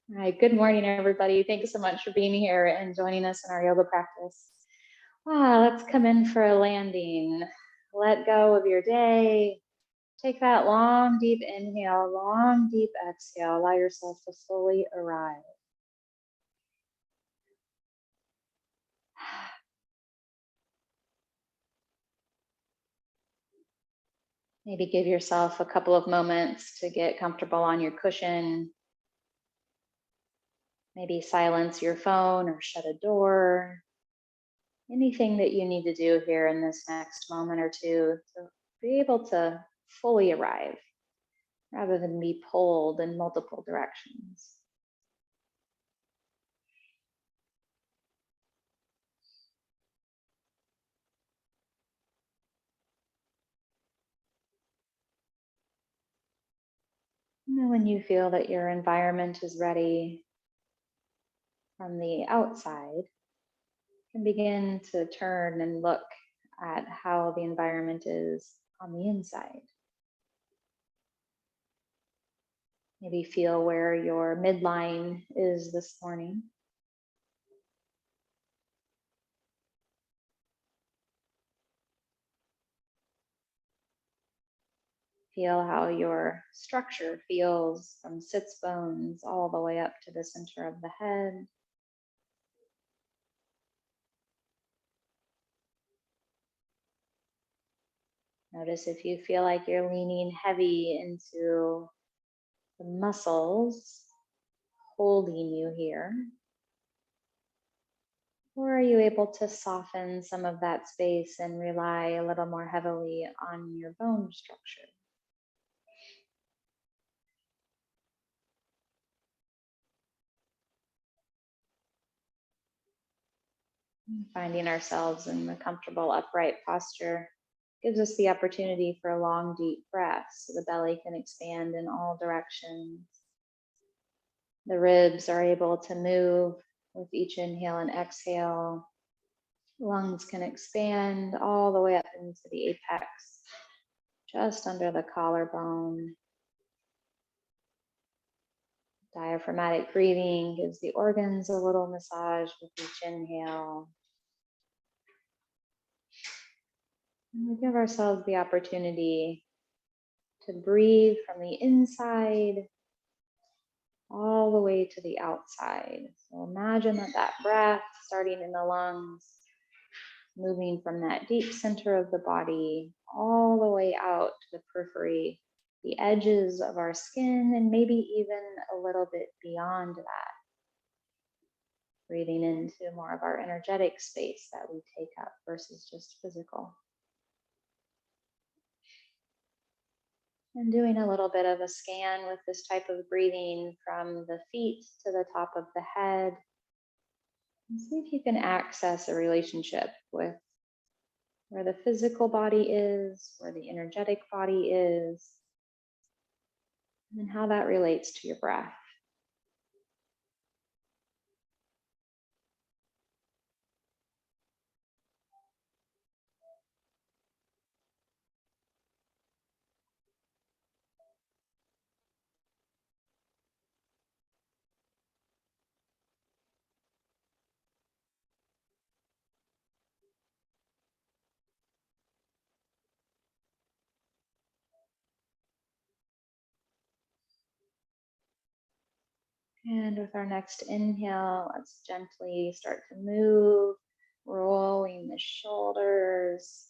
All right, good morning, everybody. Thank you so much for being here and joining us in our yoga practice. Let's come in for a landing. Let go of your day. Take that long, deep inhale, long, deep exhale. Allow yourself to fully arrive. Maybe give yourself a couple of moments to get comfortable on your cushion. Maybe silence your phone or shut a door. Anything that you need to do here in this next moment or two to be able to fully arrive rather than be pulled in multiple directions. And then when you feel that your environment is ready from the outside, you can begin to turn and look at how the environment is on the inside. Maybe feel where your midline is this morning. Feel how your structure feels from sits bones all the way up to the center of the head. Notice if you feel like you're leaning heavy into the muscles holding you here. Or are you able to soften some of that space and rely a little more heavily on your bone structure? Finding ourselves in the comfortable upright posture gives us the opportunity for a long, deep breath so the belly can expand in all directions. The ribs are able to move with each inhale and exhale. Lungs can expand all the way up into the apex, just under the collarbone. Diaphragmatic breathing gives the organs a little massage with each inhale. And we give ourselves the opportunity to breathe from the inside all the way to the outside. So imagine that breath starting in the lungs, moving from that deep center of the body all the way out to the periphery, the edges of our skin, and maybe even a little bit beyond that. Breathing into more of our energetic space that we take up versus just physical. And doing a little bit of a scan with this type of breathing from the feet to the top of the head. And see if you can access a relationship with where the physical body is, where the energetic body is, and how that relates to your breath. And with our next inhale, let's gently start to move, rolling the shoulders,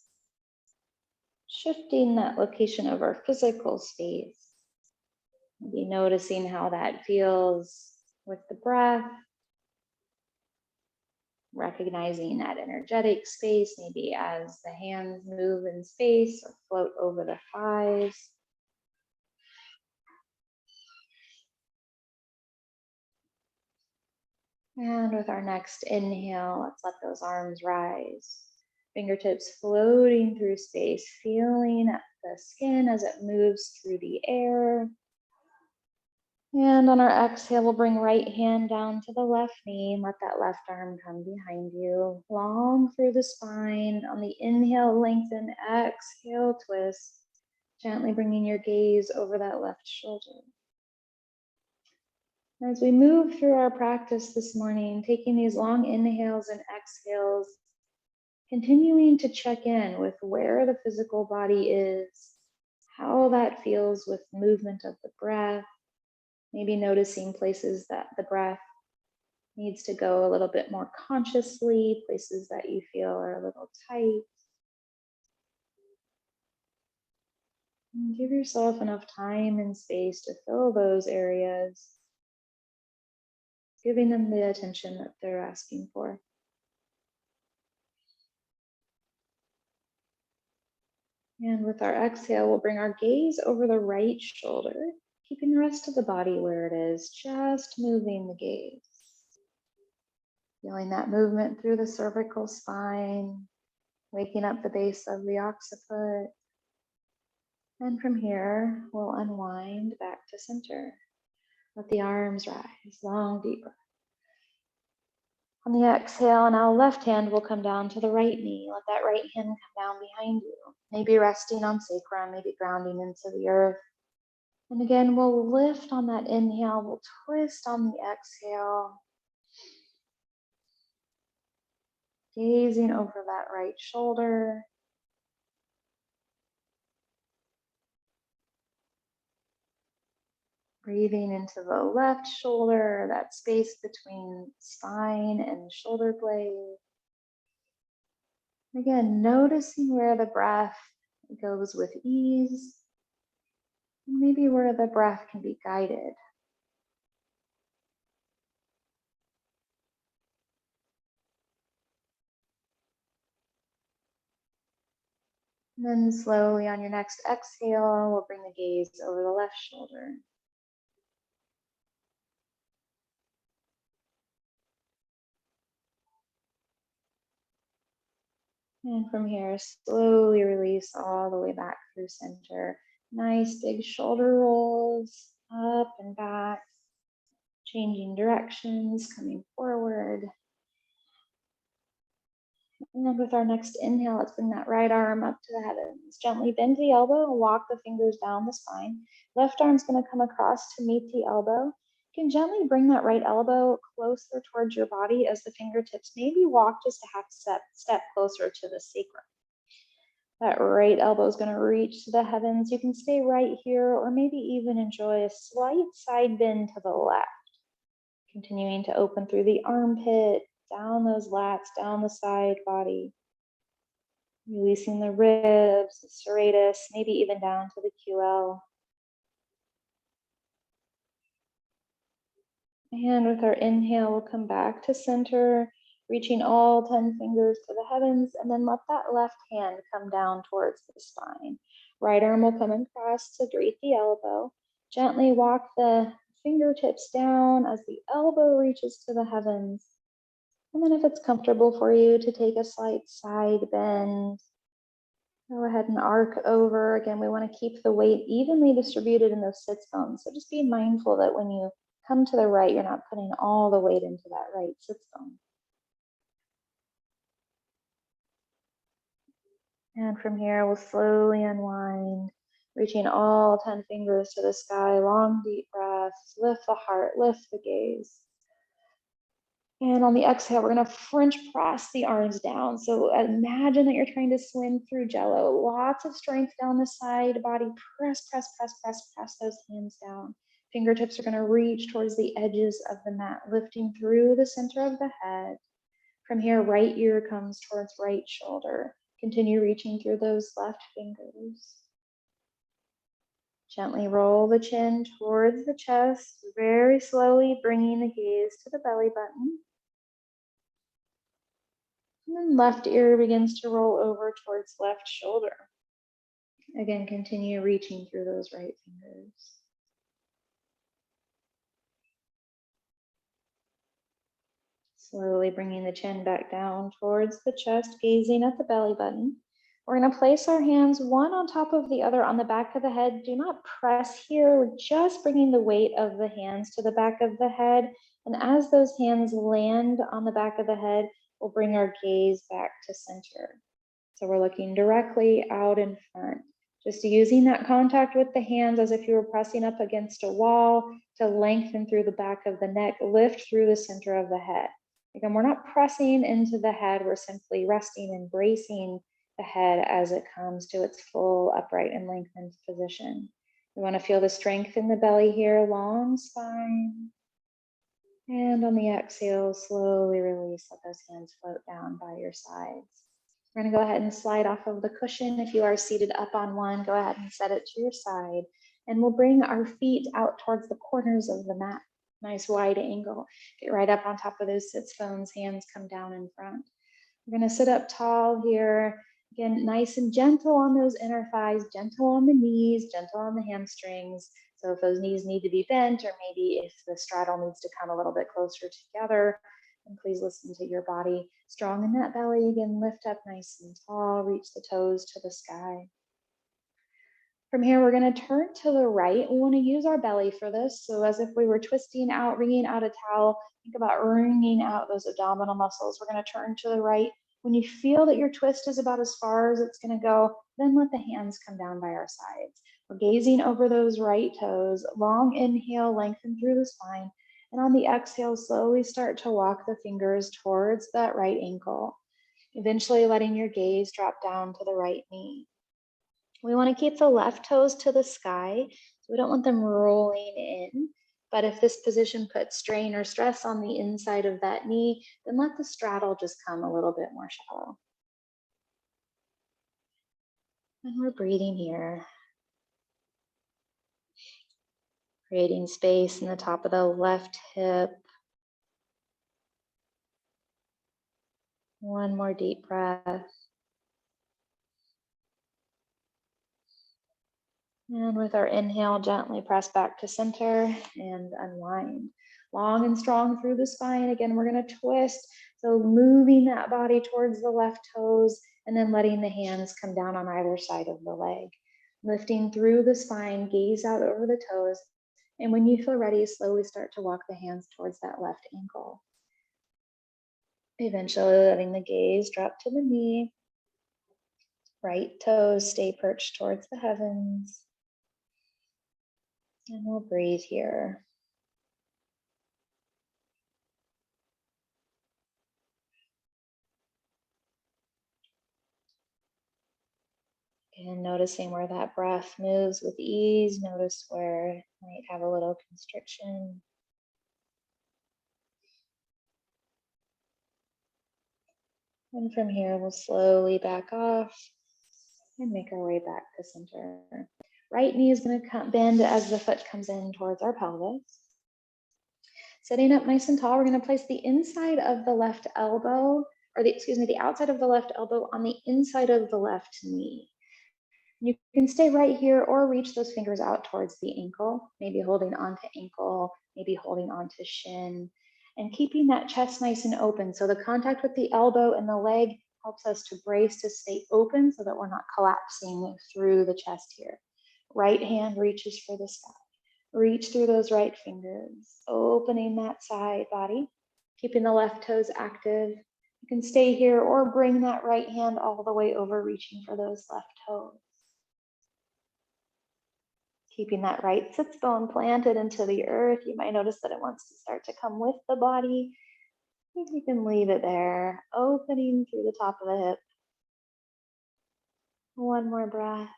shifting that location of our physical space. Maybe noticing how that feels with the breath, recognizing that energetic space, maybe as the hands move in space or float over the thighs. And with our next inhale, let's let those arms rise. Fingertips floating through space, feeling the skin as it moves through the air. And on our exhale, we'll bring right hand down to the left knee and let that left arm come behind you, long through the spine. On the inhale, lengthen, exhale, twist, gently bringing your gaze over that left shoulder. As we move through our practice this morning, taking these long inhales and exhales, continuing to check in with where the physical body is, how that feels with movement of the breath, maybe noticing places that the breath needs to go a little bit more consciously, places that you feel are a little tight. And give yourself enough time and space to fill those areas, giving them the attention that they're asking for. And with our exhale, we'll bring our gaze over the right shoulder, keeping the rest of the body where it is, just moving the gaze. Feeling that movement through the cervical spine, waking up the base of the occiput. And from here, we'll unwind back to center. Let the arms rise, long, deep breath. On the exhale, now left hand will come down to the right knee. Let that right hand come down behind you. Maybe resting on sacrum, maybe grounding into the earth. And again, we'll lift on that inhale. We'll twist on the exhale. Gazing over that right shoulder. Breathing into the left shoulder, that space between spine and shoulder blade. Again, noticing where the breath goes with ease, and maybe where the breath can be guided. And then slowly on your next exhale, we'll bring the gaze over the left shoulder. And from here, slowly release all the way back through center. Nice big shoulder rolls, up and back, changing directions, coming forward. And then with our next inhale, let's bring that right arm up to the heavens. Gently bend the elbow and walk the fingers down the spine. Left arm's going to come across to meet the elbow. You can gently bring that right elbow closer towards your body as the fingertips maybe walk just a half step closer to the sacrum. That right elbow is going to reach to the heavens. You can stay right here or maybe even enjoy a slight side bend to the left. Continuing to open through the armpit, down those lats, down the side body. Releasing the ribs, the serratus, maybe even down to the QL. And with our inhale, we'll come back to center, reaching all 10 fingers to the heavens, and then let that left hand come down towards the spine. Right arm will come across to greet the elbow. Gently walk the fingertips down as the elbow reaches to the heavens. And then if it's comfortable for you to take a slight side bend, go ahead and arc over. Again, we want to keep the weight evenly distributed in those sits bones. So just be mindful that when you come to the right, you're not putting all the weight into that right sits bone. And from here, we'll slowly unwind, reaching all 10 fingers to the sky, long, deep breaths, lift the heart, lift the gaze. And on the exhale, we're going to French press the arms down. So imagine that you're trying to swim through jello. Lots of strength down the side body. Press, press, press, press, press those hands down. Fingertips are going to reach towards the edges of the mat, lifting through the center of the head. From here, right ear comes towards right shoulder. Continue reaching through those left fingers. Gently roll the chin towards the chest, very slowly bringing the gaze to the belly button. And then left ear begins to roll over towards left shoulder. Again, continue reaching through those right fingers. Slowly bringing the chin back down towards the chest, gazing at the belly button. We're going to place our hands one on top of the other on the back of the head. Do not press here. We're just bringing the weight of the hands to the back of the head. And as those hands land on the back of the head, we'll bring our gaze back to center. So we're looking directly out in front, Just using that contact with the hands as if you were pressing up against a wall to lengthen through the back of the neck, lift through the center of the head. Again, we're not pressing into the head, we're simply resting and bracing the head as it comes to its full upright and lengthened position. We want to feel the strength in the belly here, long spine. And on the exhale, slowly release, let those hands float down by your sides. We're going to go ahead and slide off of the cushion. If you are seated up on one, go ahead and set it to your side. And we'll bring our feet out towards the corners of the mat. Nice wide angle. Get right up on top of those sits bones, hands come down in front. We're going to sit up tall here. Again, nice and gentle on those inner thighs, gentle on the knees, gentle on the hamstrings. So if those knees need to be bent, or maybe if the straddle needs to come a little bit closer together, then please listen to your body. Strong in that belly. Again, lift up nice and tall, reach the toes to the sky. From here, we're going to turn to the right. We want to use our belly for this. So as if we were twisting out, wringing out a towel, think about wringing out those abdominal muscles. We're going to turn to the right. When you feel that your twist is about as far as it's going to go, then let the hands come down by our sides. We're gazing over those right toes. Long inhale, lengthen through the spine. And on the exhale, slowly start to walk the fingers towards that right ankle. Eventually letting your gaze drop down to the right knee. We want to keep the left toes to the sky. So we don't want them rolling in. But if this position puts strain or stress on the inside of that knee, then let the straddle just come a little bit more shallow. And we're breathing here. Creating space in the top of the left hip. One more deep breath. And with our inhale, gently press back to center and unwind. Long and strong through the spine. Again, we're going to twist. So moving that body towards the left toes and then letting the hands come down on either side of the leg. Lifting through the spine, gaze out over the toes. And when you feel ready, slowly start to walk the hands towards that left ankle. Eventually letting the gaze drop to the knee. Right toes stay perched towards the heavens. And we'll breathe here. And noticing where that breath moves with ease. Notice where it might have a little constriction. And from here, we'll slowly back off and make our way back to center. Right knee is going to bend as the foot comes in towards our pelvis. Sitting up nice and tall, we're going to place the inside of the left elbow, or the outside of the left elbow on the inside of the left knee. You can stay right here or reach those fingers out towards the ankle, maybe holding onto ankle, maybe holding onto shin, and keeping that chest nice and open. So the contact with the elbow and the leg helps us to brace to stay open so that we're not collapsing through the chest here. Right hand reaches for the sky. Reach through those right fingers, opening that side body, keeping the left toes active. You can stay here or bring that right hand all the way over, reaching for those left toes. Keeping that right sits bone planted into the earth. You might notice that it wants to start to come with the body. You can leave it there, opening through the top of the hip. One more breath.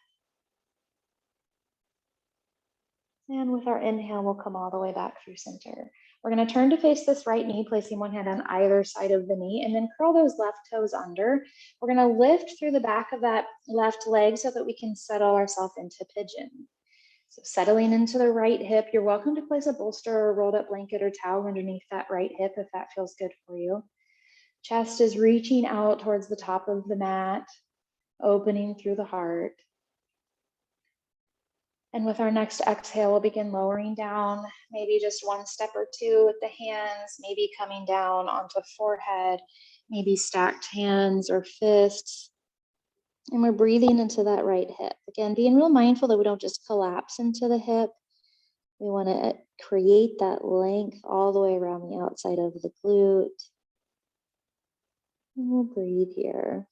And with our inhale, we'll come all the way back through center. We're going to turn to face this right knee, placing one hand on either side of the knee, and then curl those left toes under. We're going to lift through the back of that left leg so that we can settle ourselves into pigeon. So settling into the right hip, you're welcome to place a bolster or a rolled up blanket or towel underneath that right hip if that feels good for you. Chest is reaching out towards the top of the mat, opening through the heart. And with our next exhale, we'll begin lowering down, maybe just one step or two with the hands, maybe coming down onto forehead, maybe stacked hands or fists. And we're breathing into that right hip. Again, being real mindful that we don't just collapse into the hip. We want to create that length all the way around the outside of the glute. And we'll breathe here.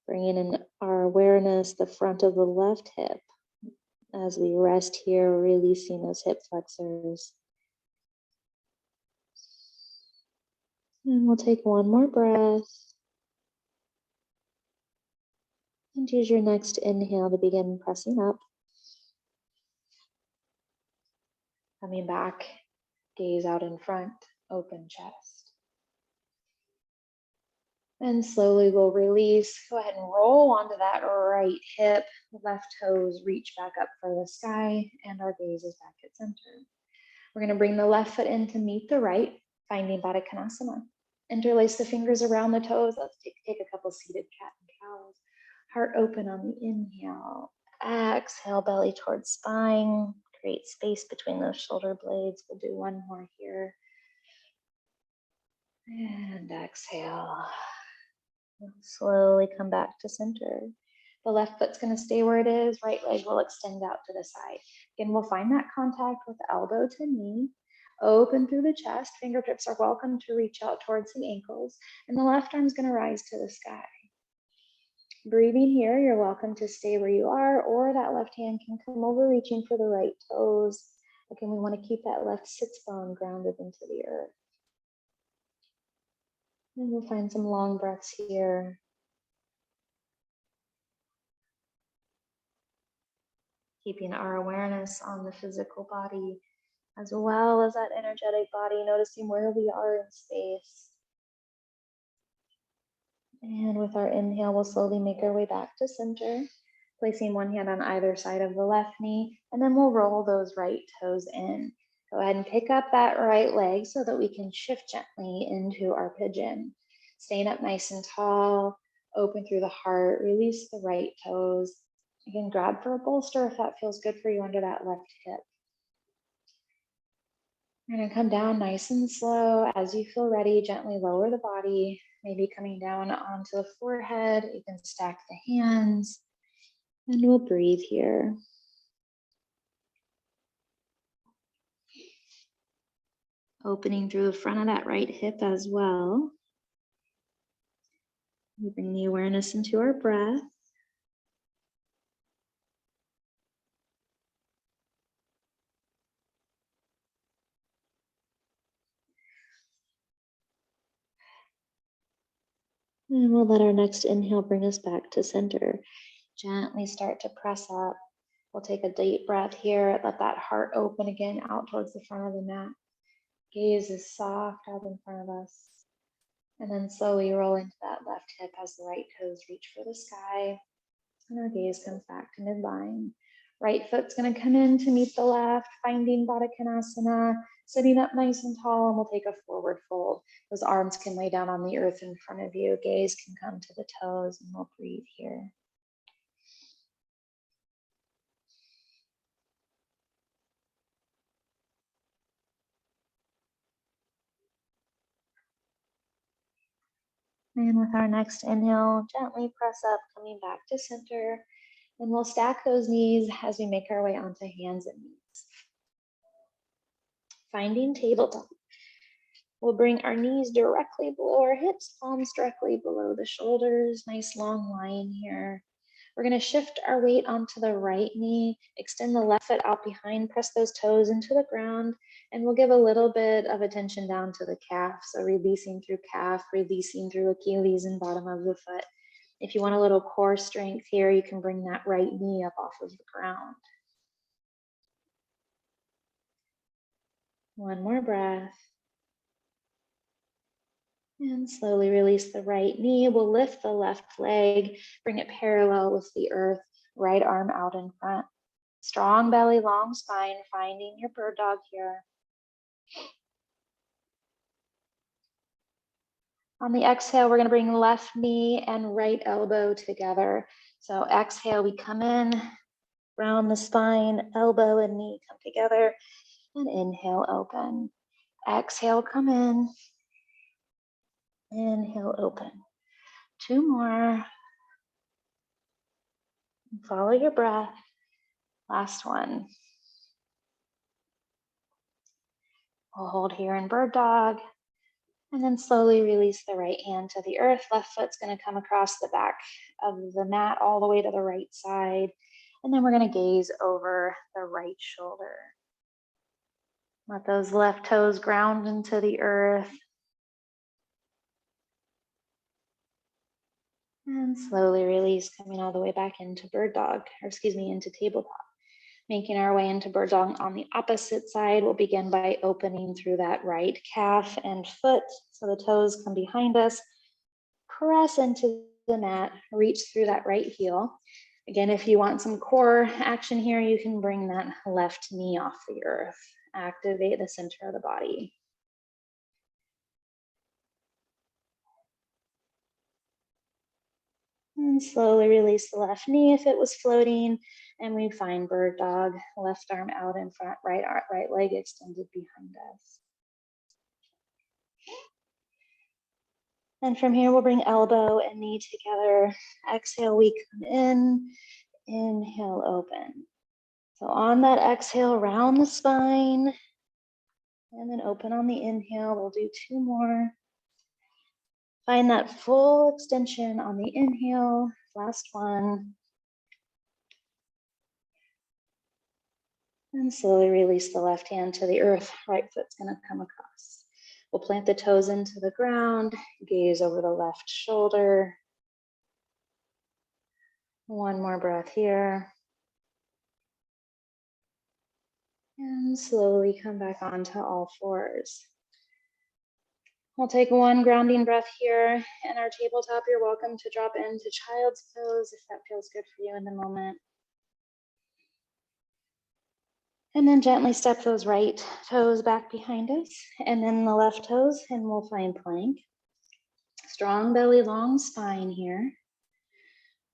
Bringing in our awareness, the front of the left hip. As we rest here, releasing those hip flexors. And we'll take one more breath. And use your next inhale to begin pressing up. Coming back, gaze out in front, open chest. And slowly we'll release. Go ahead and roll onto that right hip. The left toes reach back up for the sky, and our gaze is back at center. We're going to bring the left foot in to meet the right, finding Baddha Konasana. Interlace the fingers around the toes. Let's take a couple seated cat and cows. Heart open on the inhale. Exhale, belly towards spine. Create space between those shoulder blades. We'll do one more here. And exhale. Slowly come back to center. The left foot's going to stay where it is. Right leg will extend out to the side. Again, we'll find that contact with elbow to knee. Open through the chest. Fingertips are welcome to reach out towards the ankles. And the left arm's going to rise to the sky. Breathing here, you're welcome to stay where you are, or that left hand can come over, reaching for the right toes. Again, we want to keep that left sits bone grounded into the earth. And we'll find some long breaths here. Keeping our awareness on the physical body as well as that energetic body, noticing where we are in space. And with our inhale, we'll slowly make our way back to center, placing one hand on either side of the left knee, and then we'll roll those right toes in. Go ahead and pick up that right leg so that we can shift gently into our pigeon. Staying up nice and tall, open through the heart, release the right toes. Again, grab for a bolster if that feels good for you under that left hip. You're gonna come down nice and slow. As you feel ready, gently lower the body, maybe coming down onto the forehead. You can stack the hands, and we'll breathe here. Opening through the front of that right hip as well. We bring the awareness into our breath. And we'll let our next inhale bring us back to center. Gently start to press up. We'll take a deep breath here. Let that heart open again out towards the front of the mat. Gaze is soft out in front of us. And then slowly roll into that left hip as the right toes reach for the sky. And our gaze comes back to midline. Right foot's going to come in to meet the left, finding Baddha Konasana, sitting up nice and tall, and we'll take a forward fold. Those arms can lay down on the earth in front of you. Gaze can come to the toes, and we'll breathe here. And with our next inhale, gently press up, coming back to center. And we'll stack those knees as we make our way onto hands and knees. Finding tabletop. We'll bring our knees directly below our hips, palms directly below the shoulders. Nice long line here. We're going to shift our weight onto the right knee, extend the left foot out behind, press those toes into the ground, and we'll give a little bit of attention down to the calf. So releasing through calf, releasing through Achilles and bottom of the foot. If you want a little core strength here, you can bring that right knee up off of the ground. One more breath. And slowly release the right knee. We'll lift the left leg, bring it parallel with the earth, right arm out in front. Strong belly, long spine, finding your bird dog here. On the exhale, we're going to bring left knee and right elbow together. So exhale, we come in, round the spine, elbow and knee come together, and inhale, open. Exhale, come in. Inhale, open. Two more. Follow your breath. Last one. We'll hold here in bird dog. And then slowly release the right hand to the earth. Left foot's going to come across the back of the mat all the way to the right side. And then we're going to gaze over the right shoulder. Let those left toes ground into the earth. And slowly release, coming all the way back into bird dog, or excuse me, into tabletop. Making our way into bird dog on the opposite side, we'll begin by opening through that right calf and foot. So the toes come behind us, press into the mat, reach through that right heel. Again, if you want some core action here, you can bring that left knee off the earth. Activate the center of the body. And slowly release the left knee if it was floating. And we find bird dog, left arm out in front, right leg extended behind us. And from here, we'll bring elbow and knee together. Exhale, we come in. Inhale, open. So on that exhale, round the spine. And then open on the inhale. We'll do 2 more. Find that full extension on the inhale. Last one. And slowly release the left hand to the earth. Right foot's going to come across. We'll plant the toes into the ground. Gaze over the left shoulder. One more breath here. And slowly come back onto all fours. We'll take one grounding breath here. And our tabletop, you're welcome to drop into child's pose if that feels good for you in the moment. And then gently step those right toes back behind us, and then the left toes, and we'll find plank. Strong belly, long spine here.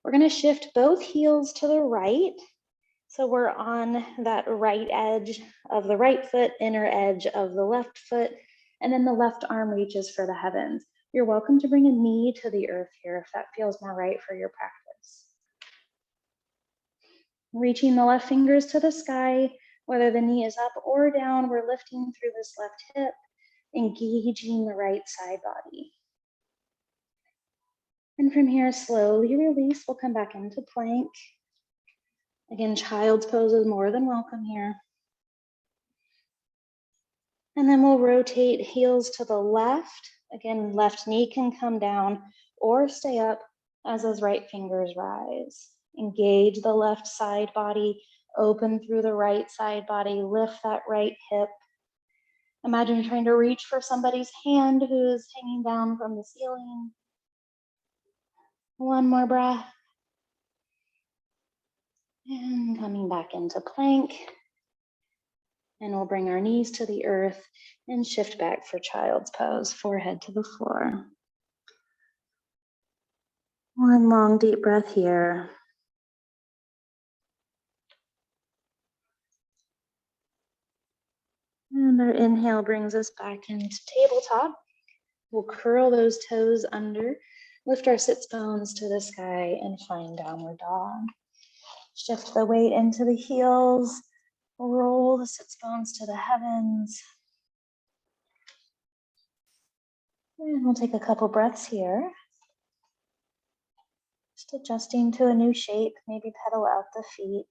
We're going to shift both heels to the right. So we're on that right edge of the right foot, inner edge of the left foot, and then the left arm reaches for the heavens. You're welcome to bring a knee to the earth here if that feels more right for your practice. Reaching the left fingers to the sky. Whether the knee is up or down, we're lifting through this left hip, engaging the right side body. And from here, slowly release. We'll come back into plank. Again, child's pose is more than welcome here. And then we'll rotate heels to the left. Again, left knee can come down or stay up as those right fingers rise. Engage the left side body. Open through the right side body, lift that right hip. Imagine you're trying to reach for somebody's hand who's hanging down from the ceiling. One more breath. And coming back into plank. And we'll bring our knees to the earth and shift back for child's pose, forehead to the floor. One long deep breath here. And our inhale brings us back into tabletop. We'll curl those toes under, lift our sits bones to the sky, and find downward dog. Shift the weight into the heels, roll the sits bones to the heavens. And we'll take a couple breaths here. Just adjusting to a new shape, maybe pedal out the feet.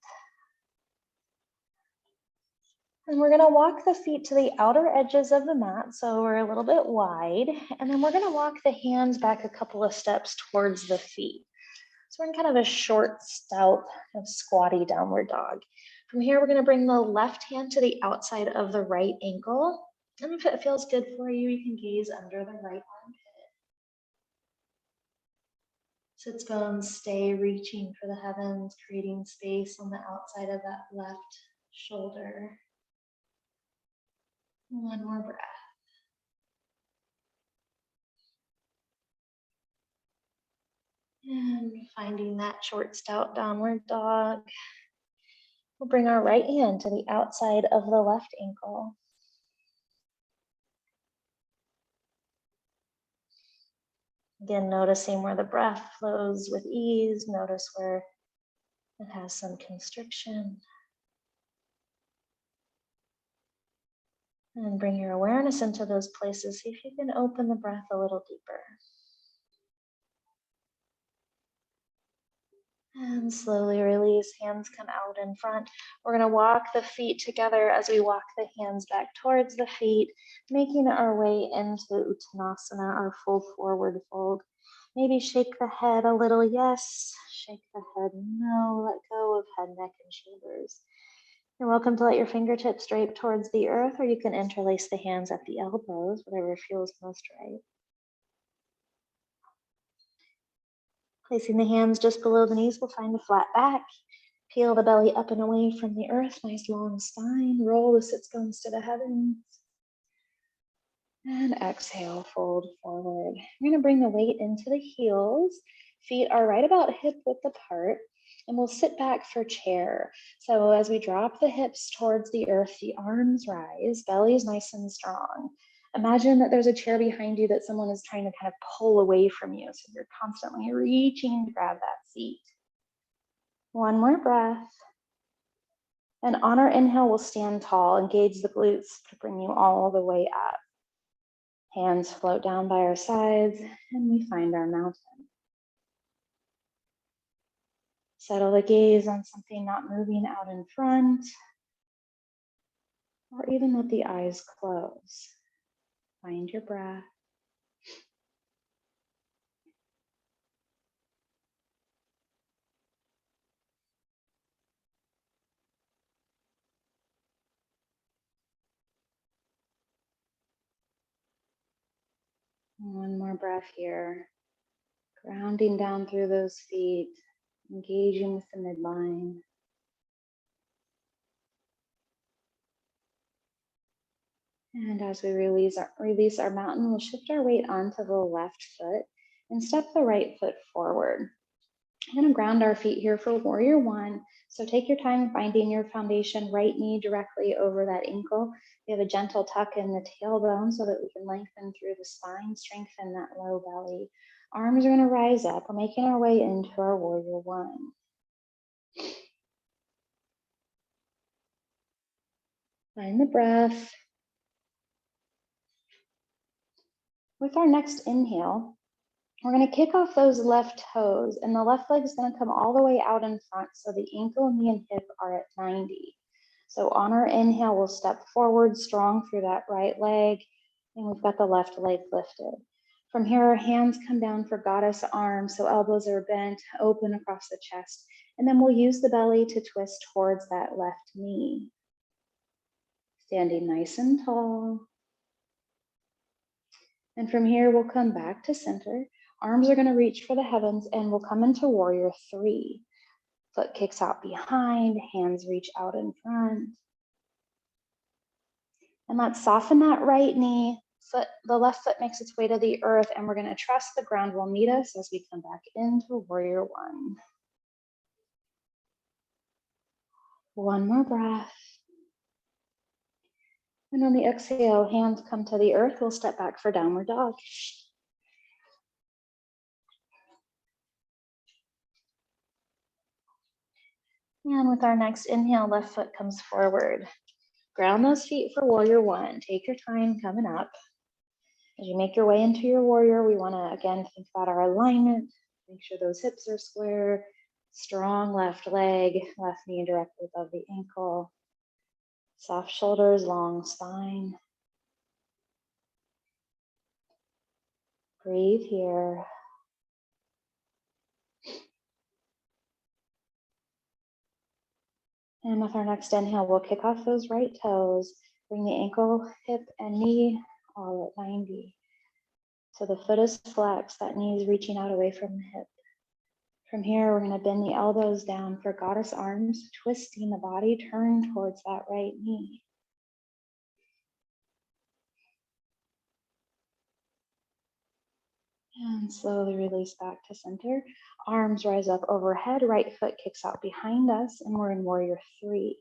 And we're going to walk the feet to the outer edges of the mat, so we're a little bit wide. And then we're going to walk the hands back a couple of steps towards the feet. So we're in kind of a short, stout, kind of squatty downward dog. From here, we're going to bring the left hand to the outside of the right ankle. And if it feels good for you, you can gaze under the right armpit. Sits bones stay reaching for the heavens, creating space on the outside of that left shoulder. One more breath. And finding that short, stout downward dog. We'll bring our right hand to the outside of the left ankle. Again, noticing where the breath flows with ease. Notice where it has some constriction. And bring your awareness into those places. See if you can open the breath a little deeper. And slowly release, hands come out in front. We're gonna walk the feet together as we walk the hands back towards the feet, making our way into Uttanasana, our full forward fold. Maybe shake the head a little, yes. Shake the head, no. Let go of head, neck, and shoulders. You're welcome to let your fingertips drape towards the earth, or you can interlace the hands at the elbows, whatever feels most right. Placing the hands just below the knees, we'll find a flat back. Peel the belly up and away from the earth, nice long spine. Roll the sits bones to the heavens. And exhale, fold forward. We're gonna bring the weight into the heels. Feet are right about hip width apart, and we'll sit back for chair. So as we drop the hips towards the earth, the arms rise, belly is nice and strong. Imagine that there's a chair behind you that someone is trying to kind of pull away from you. So you're constantly reaching to grab that seat. One more breath. And on our inhale, we'll stand tall, engage the glutes to bring you all the way up. Hands float down by our sides, and we find our mountain. Settle the gaze on something not moving out in front, or even let the eyes close. Find your breath. One more breath here. Grounding down through those feet, engaging with the midline. And as we release our mountain, we'll shift our weight onto the left foot and step the right foot forward. We're going to ground our feet here for warrior one. So take your time finding your foundation, right knee directly over that ankle. We have a gentle tuck in the tailbone so that we can lengthen through the spine, strengthen that low belly. Arms are going to rise up. We're making our way into our warrior one. Find the breath. With our next inhale, we're going to kick off those left toes, and the left leg is going to come all the way out in front, so the ankle, knee, and hip are at 90. So on our inhale, we'll step forward strong through that right leg, and we've got the left leg lifted. From here, our hands come down for goddess arms, so elbows are bent, open across the chest, and then we'll use the belly to twist towards that left knee. Standing nice and tall. And from here, we'll come back to center. Arms are going to reach for the heavens, and we'll come into warrior three. Foot kicks out behind, hands reach out in front. And let's soften that right knee. The left foot makes its way to the earth, and we're going to trust the ground will meet us as we come back into warrior one. One more breath. And on the exhale, hands come to the earth. We'll step back for downward dog. And with our next inhale, left foot comes forward. Ground those feet for warrior one. Take your time coming up. As you make your way into your warrior, we want to, again, think about our alignment. Make sure those hips are square. Strong left leg, left knee directly above the ankle. Soft shoulders, long spine. Breathe here. And with our next inhale, we'll kick off those right toes. Bring the ankle, hip, and knee all at 90. So the foot is flexed, that knee is reaching out away from the hip. From here, we're going to bend the elbows down for goddess arms, twisting the body, turn towards that right knee. And slowly release back to center. Arms rise up overhead, right foot kicks out behind us, and we're in warrior three.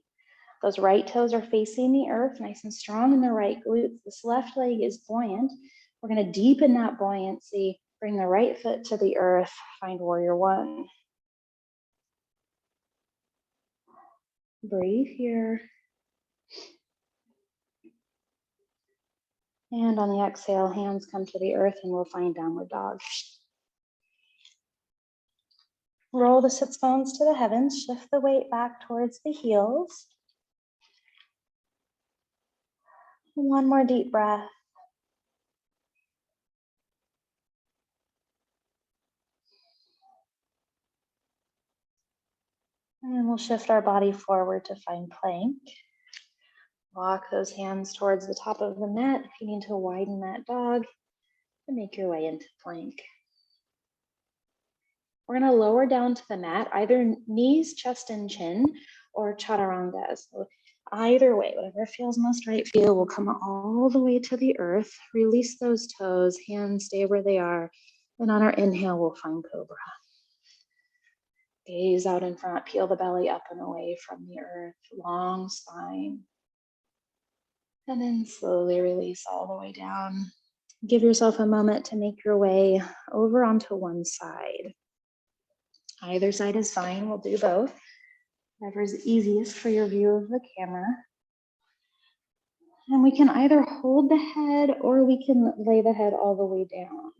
Those right toes are facing the earth, nice and strong in the right glutes. This left leg is buoyant. We're going to deepen that buoyancy, bring the right foot to the earth, find warrior one. Breathe here. And on the exhale, hands come to the earth and we'll find downward dog. Roll the sits bones to the heavens, shift the weight back towards the heels. One more deep breath. And then we'll shift our body forward to find plank. Walk those hands towards the top of the mat. If you need to widen that dog, and make your way into plank. We're going to lower down to the mat, either knees, chest, and chin, or chaturanga. So either way, whatever feels most right for you, we'll come all the way to the earth. Release those toes, hands stay where they are. And on our inhale, we'll find cobra. Gaze out in front, peel the belly up and away from the earth, long spine. And then slowly release all the way down. Give yourself a moment to make your way over onto one side. Either side is fine, we'll do both. Whatever's easiest for your view of the camera. And we can either hold the head or we can lay the head all the way down.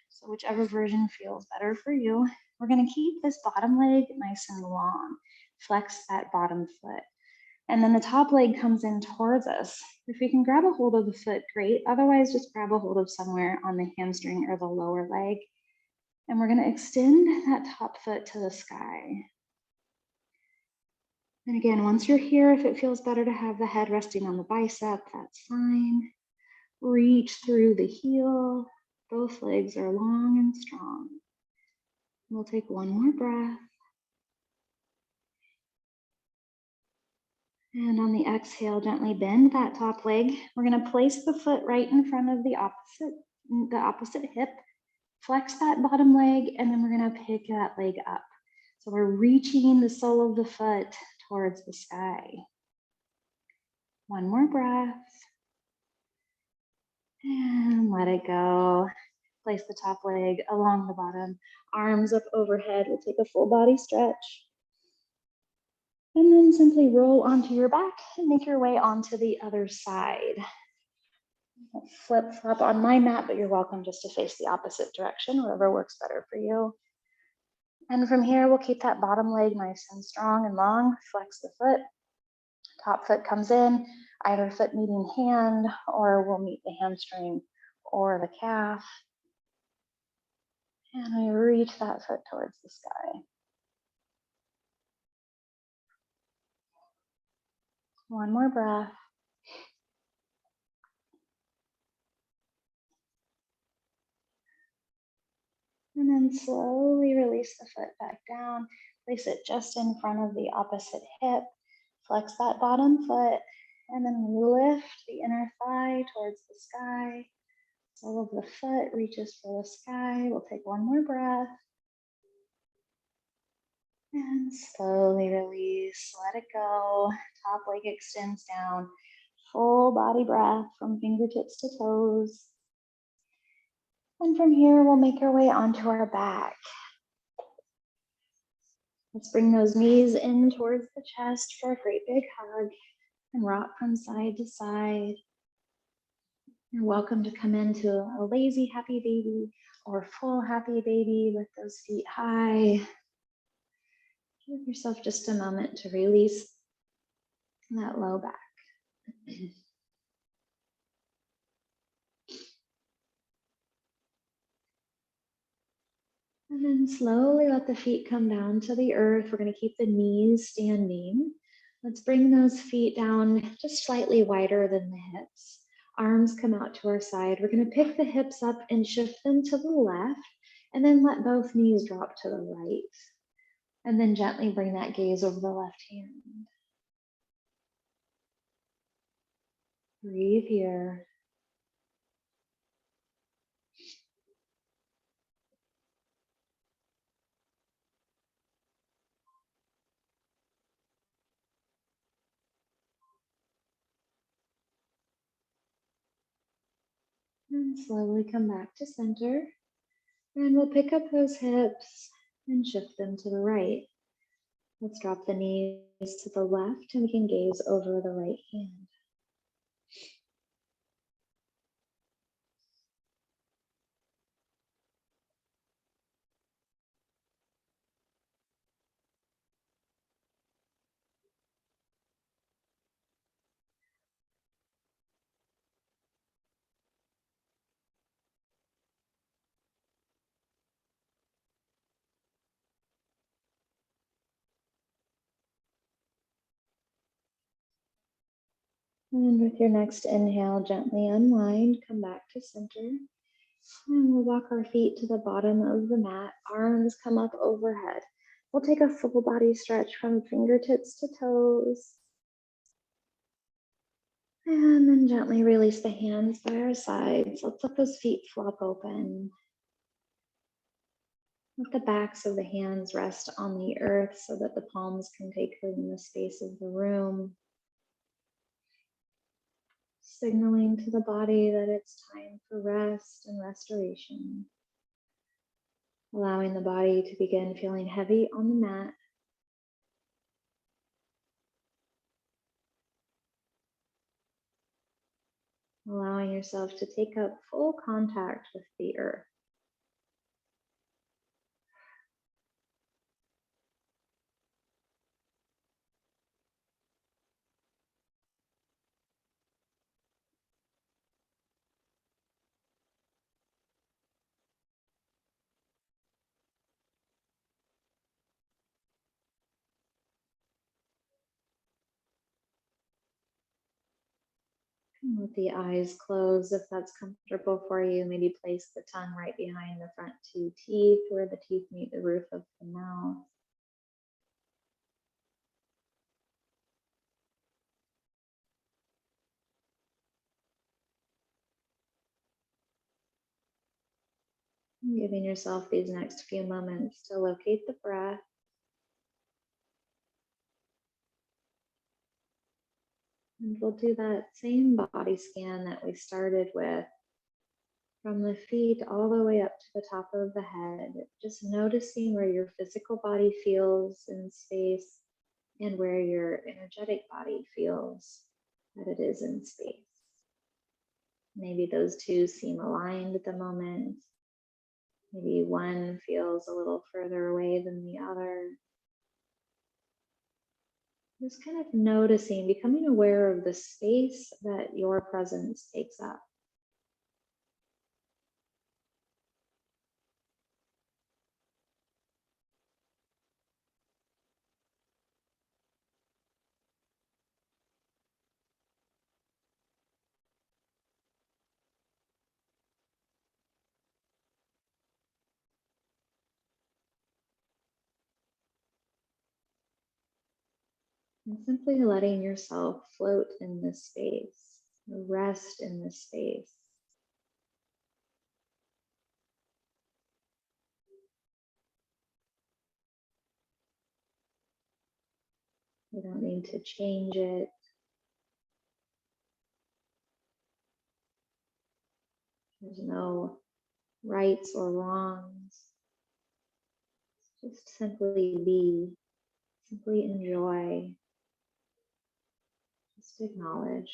So whichever version feels better for you. We're gonna keep this bottom leg nice and long. Flex that bottom foot. And then the top leg comes in towards us. If we can grab a hold of the foot, great. Otherwise, just grab a hold of somewhere on the hamstring or the lower leg. And we're gonna extend that top foot to the sky. And again, once you're here, if it feels better to have the head resting on the bicep, that's fine. Reach through the heel. Both legs are long and strong. We'll take one more breath. And on the exhale, gently bend that top leg. We're gonna place the foot right in front of the opposite hip. Flex that bottom leg, and then we're gonna pick that leg up. So we're reaching the sole of the foot towards the sky. One more breath. And let it go. Place the top leg along the bottom, arms up overhead. We'll take a full body stretch. And then simply roll onto your back and make your way onto the other side. Flip flop on my mat, but you're welcome just to face the opposite direction, whatever works better for you. And from here, we'll keep that bottom leg nice and strong and long. Flex the foot. Top foot comes in, either foot meeting hand, or we'll meet the hamstring or the calf. And we reach that foot towards the sky. One more breath. And then slowly release the foot back down. Place it just in front of the opposite hip. Flex that bottom foot. And then lift the inner thigh towards the sky. Sole of the foot reaches for the sky. We'll take one more breath. And slowly release, let it go. Top leg extends down. Full body breath from fingertips to toes. And from here, we'll make our way onto our back. Let's bring those knees in towards the chest for a great big hug and rock from side to side. You're welcome to come into a lazy happy baby or full happy baby with those feet high. Give yourself just a moment to release that low back. And then slowly let the feet come down to the earth. We're going to keep the knees standing. Let's bring those feet down just slightly wider than the hips. Arms come out to our side. We're going to pick the hips up and shift them to the left, and then let both knees drop to the right. And then gently bring that gaze over the left hand. Breathe here. And slowly come back to center. And we'll pick up those hips and shift them to the right. Let's drop the knees to the left and we can gaze over the right hand. And with your next inhale, gently unwind, come back to center. And we'll walk our feet to the bottom of the mat, arms come up overhead. We'll take a full body stretch from fingertips to toes. And then gently release the hands by our sides. Let's let those feet flop open. Let the backs of the hands rest on the earth so that the palms can take root in the space of the room. Signaling to the body that it's time for rest and restoration. Allowing the body to begin feeling heavy on the mat. Allowing yourself to take up full contact with the earth. And with the eyes closed, if that's comfortable for you, maybe place the tongue right behind the front two teeth where the teeth meet the roof of the mouth. And giving yourself these next few moments to locate the breath. And we'll do that same body scan that we started with, from the feet all the way up to the top of the head, just noticing where your physical body feels in space and where your energetic body feels that it is in space. Maybe those two seem aligned at the moment. Maybe one feels a little further away than the other. Just kind of noticing, becoming aware of the space that your presence takes up. And simply letting yourself float in this space, rest in this space. You don't need to change it. There's no rights or wrongs. Just simply be, simply enjoy, just acknowledge.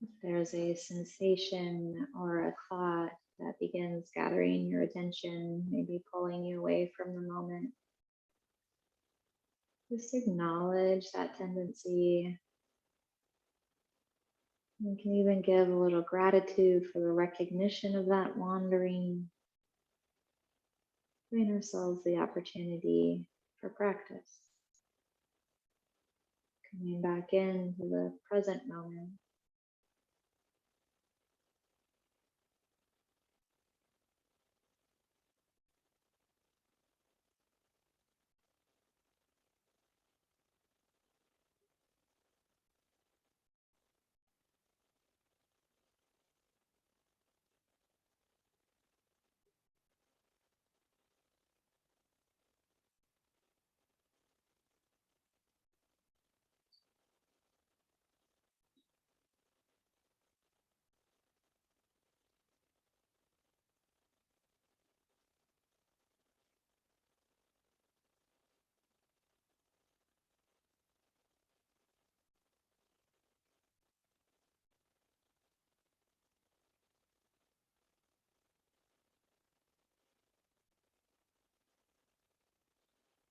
If there's a sensation or a thought that begins gathering your attention, maybe pulling you away from the moment, just acknowledge that tendency. You can even give a little gratitude for the recognition of that wandering. Giving ourselves the opportunity for practice. Coming back into the present moment.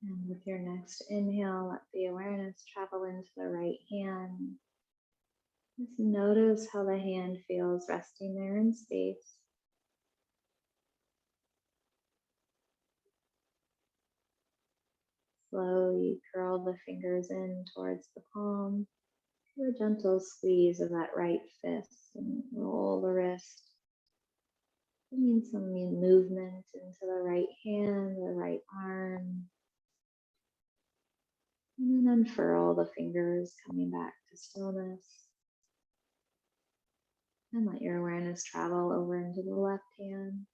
And with your next inhale, let the awareness travel into the right hand. Just notice how the hand feels resting there in space. Slowly curl the fingers in towards the palm. Do a gentle squeeze of that right fist and roll the wrist. Bringing some movement into the right hand, the right arm. And then unfurl the fingers, coming back to stillness. And let your awareness travel over into the left hand.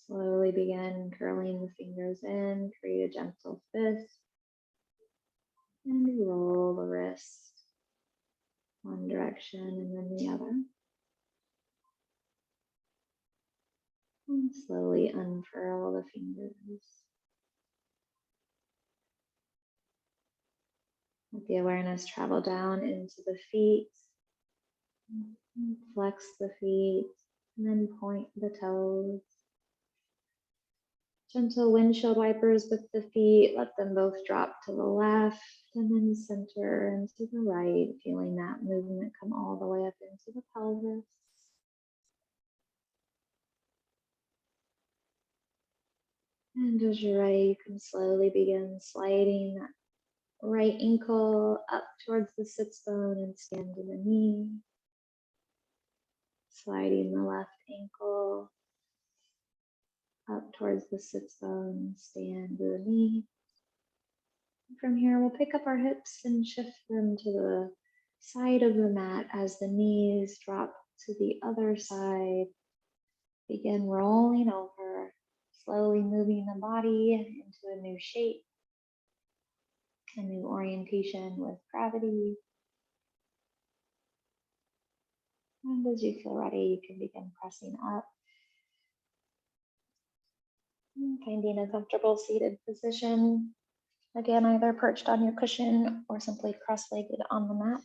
Slowly begin curling the fingers in, create a gentle fist. And roll the wrist one direction and then the other. And slowly unfurl the fingers. Let the awareness travel down into the feet. Flex the feet and then point the toes. Gentle windshield wipers with the feet. Let them both drop to the left and then center and to the right, feeling that movement come all the way up into the pelvis. And as you're ready, you can slowly begin sliding that right ankle up towards the sits bone and stand to the knee. Sliding the left ankle up towards the sits bone, stand to the knee. From here, we'll pick up our hips and shift them to the side of the mat as the knees drop to the other side. Begin rolling over, slowly moving the body into a new shape, a new orientation with gravity. And as you feel ready, you can begin pressing up. And finding a comfortable seated position. Again, either perched on your cushion or simply cross-legged on the mat.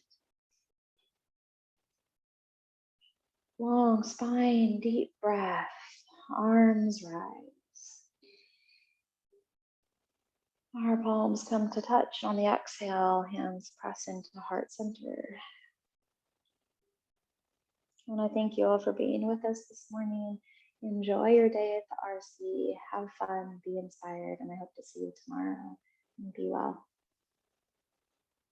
Long spine, deep breath, arms rise. Our palms come to touch on the exhale, hands press into heart center. And I thank you all for being with us this morning. Enjoy your day at the RC, have fun, be inspired, and I hope to see you tomorrow. And be well.